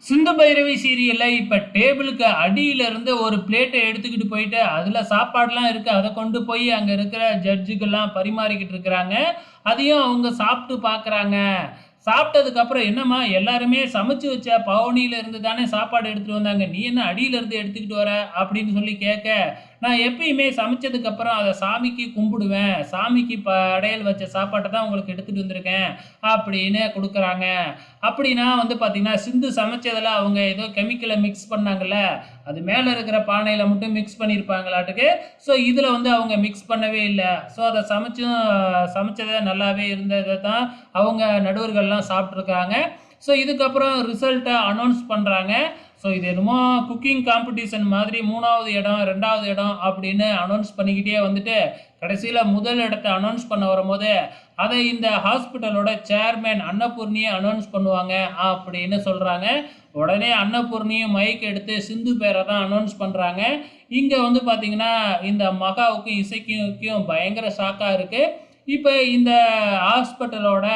சிந்து பைரவி சீரியல்ல இப்ப டேபிளுக்கு அடியில இருந்து ஒரு பிளேட்டை எடுத்துக்கிட்டு போயிட்டு அதுல சாப்பாடுலாம் இருக்கு. அத கொண்டு போய் அங்க இருக்கிற ஜட்ஜுக்கெல்லாம் பரிமாறிக்கிட்டு இருக்கிறாங்க. அதையும் அவங்க சாப்பிட்டு பார்க்குறாங்க. சாப்பிட்டதுக்கு அப்புறம் என்னம்மா எல்லாருமே சமைச்சு வச்ச பவனியில இருந்து தானே சாப்பாடு எடுத்துட்டு வந்தாங்க. நீ என்ன அடியில இருந்து எடுத்துக்கிட்டு வர? அப்படின்னு சொல்லி கேட்க, நான் எப்பயுமே சமைச்சதுக்கு அப்புறம் அத சாமிக்கு கும்பிடுவேன். சாமிக்கு படையல் வச்ச சாப்பாட்ட தான் உங்களுக்கு எடுத்துட்டு வந்திருக்கேன். அப்படின்னு குடுக்குறாங்க. அப்படின்னா வந்து பார்த்தீங்கன்னா, சிந்து சமைச்சதுல அவங்க ஏதோ கெமிக்கல மிக்ஸ் பண்ணாங்கல்ல, அது மேல இருக்கிற பானையில மட்டும் மிக்ஸ் பண்ணியிருப்பாங்களாட்டுக்கு. ஸோ, இதுல வந்து அவங்க மிக்ஸ் பண்ணவே இல்ல. ஸோ, அத சமைச்சத நல்லாவே இருந்தத தான் அவங்க நடுவர்கள்லாம் சாப்பிட்டுருக்காங்க. ஸோ, இதுக்கப்புறம் ரிசல்ட்ட அனௌன்ஸ் பண்றாங்க. ஸோ, இது என்னமோ குக்கிங் காம்படிஷன் மாதிரி 3வது இடம், 2வது இடம் அப்படின்னு அனௌன்ஸ் பண்ணிக்கிட்டே வந்துட்டு, கடைசியில முதல் இடத்த அனௌன்ஸ் பண்ண வரும்போது, அதை இந்த ஹாஸ்பிட்டலோட சேர்மேன் அன்னபூர்ணியே அனௌன்ஸ் பண்ணுவாங்க அப்படின்னு சொல்றாங்க. உடனே அன்னபூர்ணியும் மைக் எடுத்து சிந்து பேரை தான் அனௌன்ஸ் பண்றாங்க. இங்க வந்து பார்த்தீங்கன்னா, இந்த மகாவுக்கும் இசைக்கும் பயங்கர ஷாக்கா இருக்கு. இப்ப இந்த ஹாஸ்பிட்டலோட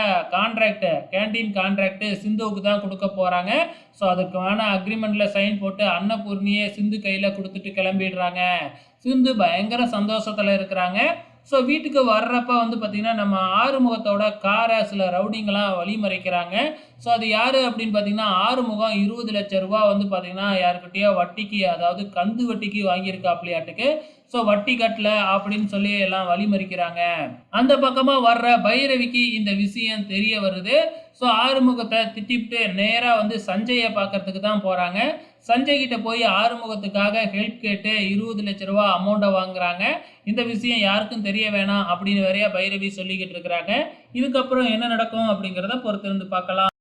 கேன்டீன் கான்ட்ராக்ட் சிந்துவுக்கு தான் குடுக்க போறாங்க. ஸோ, அதுக்கான அக்ரீமெண்ட்ல சைன் போட்டு அன்னபூர்ணியே சிந்து கையில குடுத்துட்டு கிளம்பிடுறாங்க. சிந்து பயங்கர சந்தோஷத்துல இருக்கிறாங்க. ஸோ, வீட்டுக்கு வர்றப்ப வந்து பார்த்தீங்கன்னா, நம்ம ஆறுமுகத்தோட கார சில ரவுடிங்கலாம் வழிமறிக்கிறாங்க. ஸோ, அது யாரு அப்படின்னு பார்த்தீங்கன்னா, ஆறுமுகம் ரூ. 20,00,000 வந்து பார்த்தீங்கன்னா, யார்கிட்டயோ வட்டிக்கு அதாவது கந்து வட்டிக்கு வாங்கியிருக்காப்லையாட்டுக்கு. ஸோ, வட்டி கட்டல அப்படின்னு சொல்லி எல்லாம் வழிமறிக்கிறாங்க. அந்த பக்கமா வர்ற பைரவிக்கு இந்த விஷயம் தெரிய வருது. ஸோ, ஆறுமுகத்த திட்டிப்புட்டு நேரா வந்து சஞ்சய பார்க்கறதுக்கு தான் போறாங்க. சஞ்சய் கிட்ட போய் ஆறுமுகத்துக்காக ஹெல்ப் கேட்டு ரூ. 20,00,000 அமௌண்ட்ட வாங்குறாங்க. இந்த விஷயம் யாருக்கும் தெரிய வேணாம் அப்படின்னு வேறயா பைரவி சொல்லிக்கிட்டு இருக்கிறாங்க. இதுக்கப்புறம் என்ன நடக்கும் அப்படிங்கிறத பொறுத்திருந்து பார்க்கலாம்.